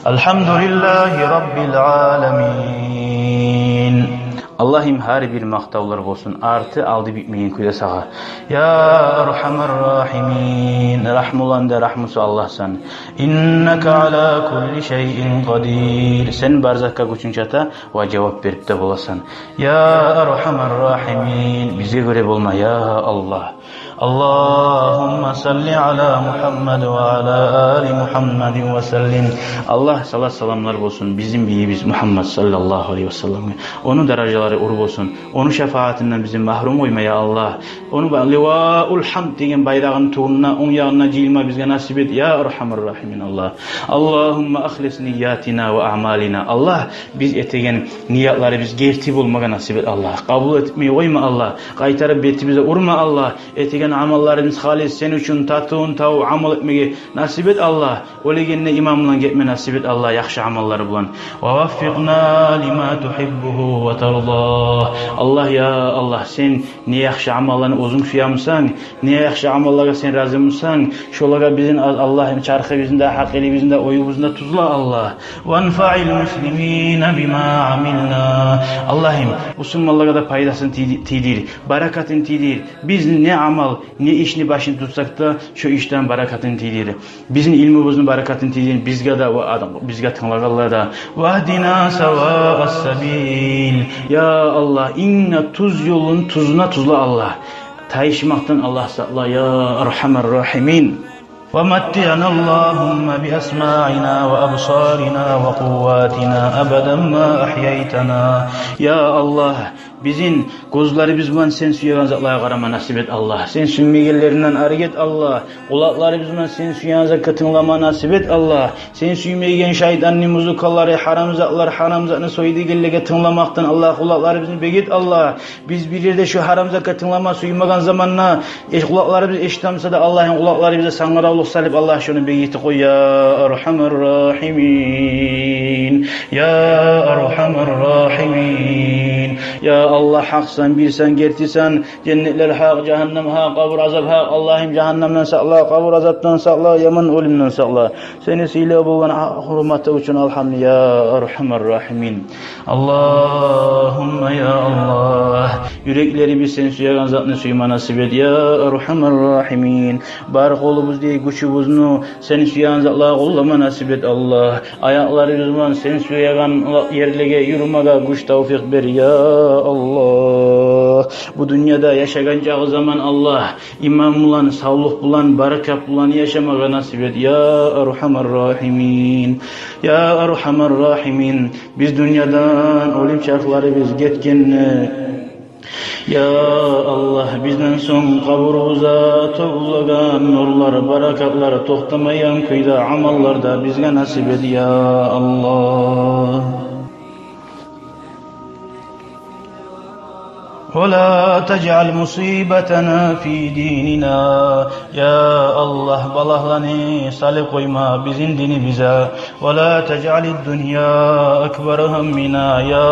Elhamdülillahi Rabbil alemin. Allah'ım her bir maktavlar olsun, artı aldı bitmeyen küle sağa. Ya Erhamer Rahimin, rahmulan de rahmusu Allah'san. İnneke ala kulli şeyin kadir. Sen barzakka güçünçata ve cevap verip de bolasan. Ya Erhamer Rahimin, bize göre bulma ya Allah. Allahümme salli ala Muhammed ve ala ali Muhammed ve sellim. Allah salat salamlar olsun bizim beyimiz Muhammed sallallahu aleyhi ve sellem. Onun dereceleri urub olsun. Onun şefaatinden bizi mahrum koyma ya Allah. Onu livaul hamd degen bayrağın tuğununa, onun yanına cilma bizge nasip et ya Erhamer Rahimin Allah. Allahümme ahlis niyatina ve amalina. Allah biz etegen niyatları biz gertip olmaga nasip et Allah. Kabul etmeyi koyma Allah. Kaytarıp betimize urma Allah. Etegen amallarımız halis sen için tatun tavu amal etmeye nasip et Allah. Ölegenne imamla gitme nasip et Allah. Yaxşı amalları bulan. Ve vaffiqna lima tuhibbuhu ve tardah. Allah ya Allah sen ne yaxşı amallarını uzun suyamsan, ne yaxşı amallara sen razı mısın? Şolaga bizim Allah'ın çarkı bizinde, hakkeli bizinde, oyu bizinde tuzla Allah. Ve enfa'il muslimine bima amilna. Allah'ım Müslümanlara da paydasını tidir, barakatını tidir. Biz ne amal, ne işini başını tutsak da şu işten barakatını tidir. Bizim ilmimizin barakatını tidir. Bizge tınlağallah da. Vahdina savâ'as sabil. Ya Allah inne tuz yolun tuzuna tuzla Allah. Tayışmaktan Allah sağla ya Erhamer Rahimin. ومتعنا اللهم بأسماعنا وأبصارنا وقواتنا أبدا ما أحييتنا يا الله bizim gözlerimiz sen süyüyen zatlara karama nasip et Allah. Sen süymeygelerinden hareket Allah. Kulaklarımız sen süyüyen zatlara tınlama nasip et Allah. Sen süymeygen şeytanın muzukaları, haram zatlar, haram zatını soyduğu gellege tınlamaktan Allah. Kulaklarımızı begit Allah. Biz bir yerde şu haram zatlara tınlama suymagan zamanla kulaklarımız eşitamsa da Allah'ın kulakları bize sanlara salip Allah şunu begiti koy ya Erhamer Rahimin. Ya Erhamer Rahimin. Ya Allah haksan, bilsen, gertisen, cennetler hak, cehennem hak, kabur azap hak. Allah'ım cehennemden sağla, kabur azaptan sağla, yaman ölümden sağla. Seni sile bulgan hurmatı için alhamdülillah ya Erhamer Rahimin. Allahümme ya Allah. Yürekleri biz sen suyagan zatını suyma nasip et ya Erhamer Rahimin. Bar kolumuz değil, güçümüzünü sen suyagan zatla kollama nasip et Allah. Ayaklarımızdan sen suyagan yerlege yürümege güç tevfik ver ya Allah. Bu dünyada yaşayacağı zaman Allah imam bulan, sağlık bulan, barakat bulan yaşamaga nasip et ya Erhamer Rahimin. Ya Erhamer Rahimin. Biz dünyadan ölüm çarkları biz getkenine ya Allah bizden son kaburuza to'g'lagan nurlar, barakatlar to'xtamayan kuyda amallarda bizga nasib et ya Allah. ولا تجعل مصيبتنا في ديننا يا الله balahlarını salip koyma bizim dinimize ولا تجعل الدنيا أكبر همنا ya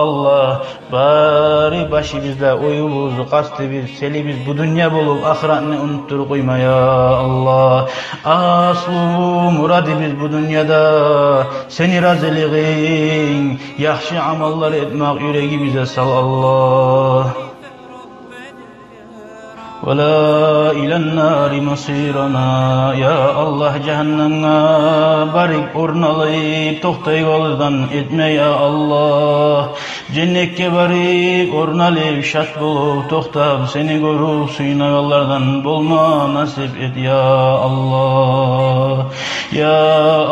Allah bari başımızda oyumuz kastımız selimiz bu dünya bulup ahiretini unuttur koyma ya Allah aslı muradımız bu dünyada seni razılığın yaxşı amallar etmek yüreğimize sal Allah ولا إلى النار مصيرنا يا الله cehennem'e barik ornalayıp tohtay goldan etme ya Allah cennetke barik ornalayıp şat bulup tohtab seni görüp suyunağlardan bulma nasip et ya Allah ya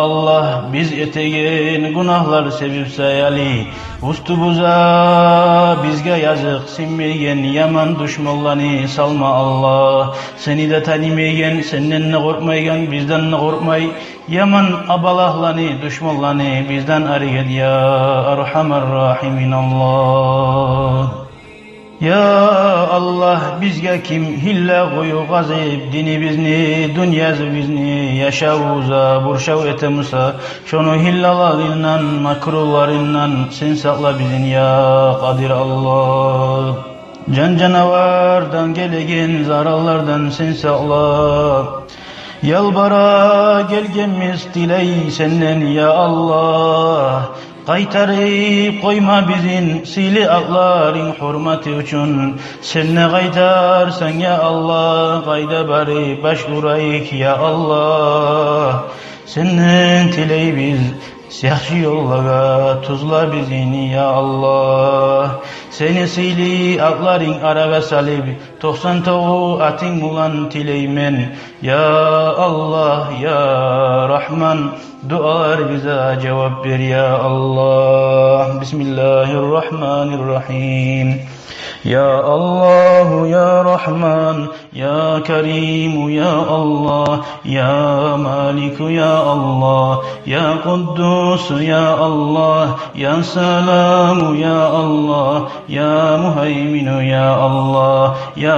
Allah biz etegen günahlar sebepse yali ustubuza bizge yazık sinmeyen yaman düşmanlarını salma Allah seni de tanımayan senden ne korkmayan bizden ne korkmay yaman abalahlarını düşmanlarını bizden hareket ya Erhamer Rahimin Allah ya Allah bizge kim hille koyu gazip dini bizni dünyazı bizni yaşavuza burşav etemusa şunu hillalarından makrularından sen sakla bizin ya Kadir Allah can canavardan gelegen zararlardan sen sakla Yalvara gelgemiz diley senden ya Allah. Qaytarıp koyma bizin sili ağların hurmati üçün. Sen ne qaytarsan ya Allah, qayda bari başvurayık ya Allah. Senden tiley biz yaxşı yollaga tuzla bizini ya Allah. Seni sili ağların araga salib 99 atin bulan tileymen ya Allah ya Rahman. Dualar bize cevap ver ya Allah. Bismillahirrahmanirrahim. Ya Allah ya Rahman ya Kerim ya Allah ya Malik ya Allah ya Kuddus ya Allah ya Salam ya Allah ya Muhaymin ya Allah ya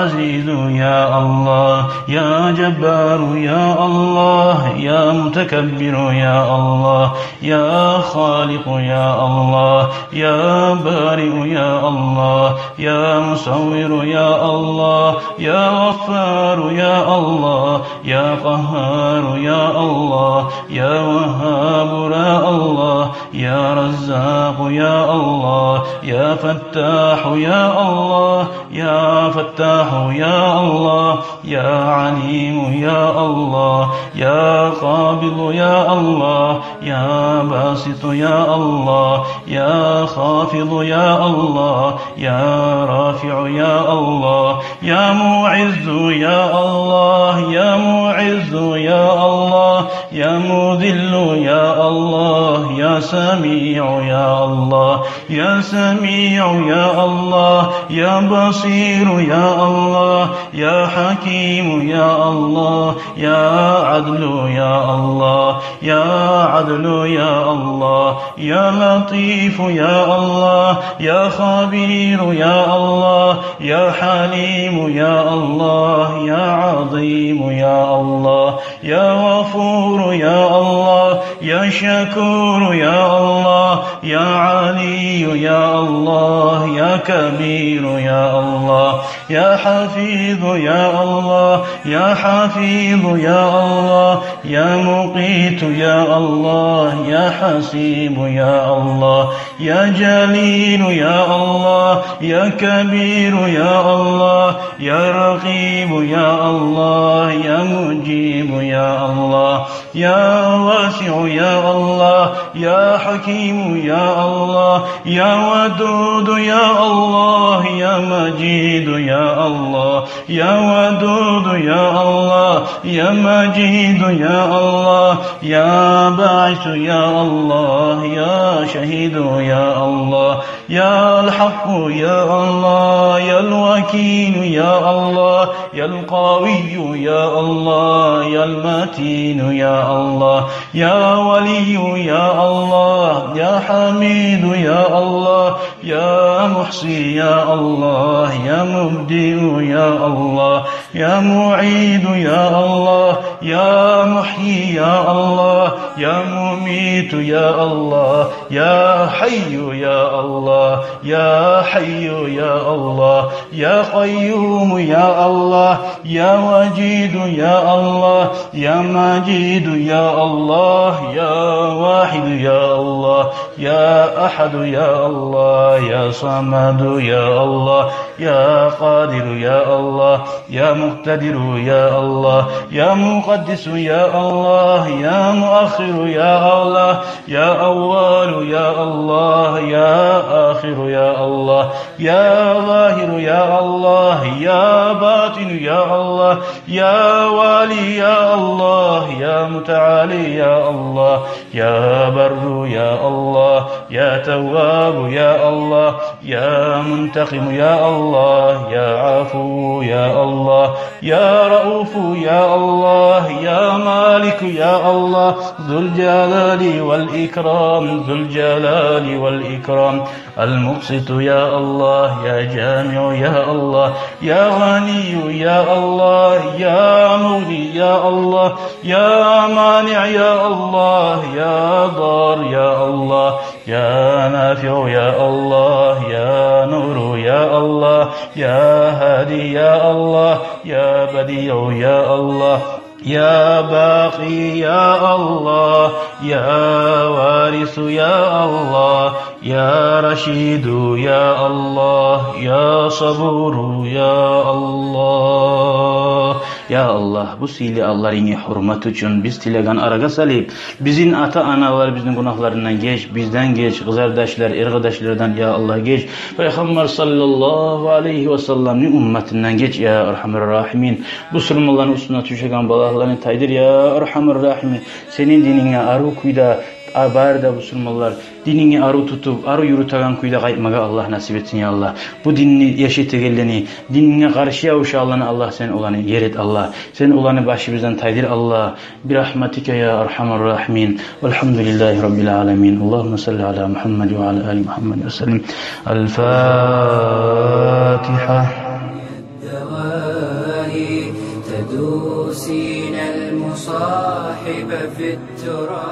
Aziz ya Allah ya Jabbar ya Allah ya Mutakabbir ya Allah ya Khaliq ya Allah ya Bari ya Allah ya Musawwir ya Allah ya Ghaffar ya Allah ya Qahhar ya Allah ya Wahhab ya Allah ya Razzaq ya Allah ya Fattah ya Allah ya Fattah ya Allah ya Alim ya Allah ya Qabid ya Allah ya Basit ya Allah ya Khafid ya Allah ya رافع يا الله يا معز يا الله يا معز يا الله يا مذل يا الله يا سميع يا الله يا سميع يا الله يا بصير يا الله يا حكيم يا الله يا عدل يا الله يا عدل يا الله يا لطيف يا الله يا خبير يا الله يا حليم يا الله يا عظيم يا الله يا غفور يا الله يا شكور يا الله يا علي يا الله يا كبير يا الله يا حفيظ يا الله يا حفيظ يا الله يا مقيت يا الله يا حسيب يا الله يا جليل يا الله يا كبير يا الله يا رقيب يا الله يا مجيب يا الله يا واسع يا الله يا حكيم يا الله يا ودود يا الله يا مجيد يا الله يا ودود يا الله يا مجيد يا الله يا باعث يا الله يا شهيد يا الله يا الحق يا الله يا الوكيل يا الله يا القوي يا الله يا المتين يا الله يا ولي يا الله يا حميد يا الله يا محصي يا الله يا مبدئ يا الله يا معيد يا الله يا محيي يا الله يا مميت يا الله يا حي يا الله يا حي يا الله يا قيوم يا الله يا وجيد يا الله يا مجيد يا الله يا واحد يا الله يا أحد يا الله يا صمد يا الله يا قادر يا الله يا مقتدر يا الله يا مقدس يا الله يا مؤخر يا الله يا أول يا الله يا آخر يا الله يا ظاهر يا الله يا باطن يا الله يا والي يا الله يا متعالي يا الله يا بر يا الله يا تواب يا الله يا منتقم يا الله يا عفو يا الله يا رؤوف يا الله يا مالك يا الله ذو الجلال والإكرام ذو الجلال والإكرام المقسط يا الله يا جامع يا الله يا غني يا الله يا مغني يا الله يا مانع يا الله يا ضار يا الله يا نافع يا الله يا نور يا الله يا هادي يا الله يا بديع يا الله يا باقي يا الله، يا وارث يا الله، يا رشيد يا الله، يا صبور يا الله. Ya Allah, bu sili Allah'ın hürmet için biz tilegan araga salip, bizim ata analar bizim günahlarından geç, bizden geç, kızardaşlar, ergadaşlardan ya Allah geç, Peygamber sallallahu aleyhi ve sellem'in ümmetinden geç ya Erhamer Rahimin. Bu Müslümanların üstüne düşen balahlarını taydır ya Erhamer Rahimin. Senin dinine arı kuyda, abarda Müslümanlar dinini arı tutup arı yürüten kuyda kayıtmaga Allah nasip etsin ya Allah. Bu dinini yaşayıp geleni, dinine karşı yavuşağlarını Allah sen olanı yer et Allah. Sen olanı başımızdan taydir Allah. Bir rahmetike ya Erhamer Rahimin. Velhamdülillahi Rabbil alemin. Allahümme salli ala Muhammed ve ala ali Muhammed ve sellem. El Fatiha. تدوسين المصاحب في التراب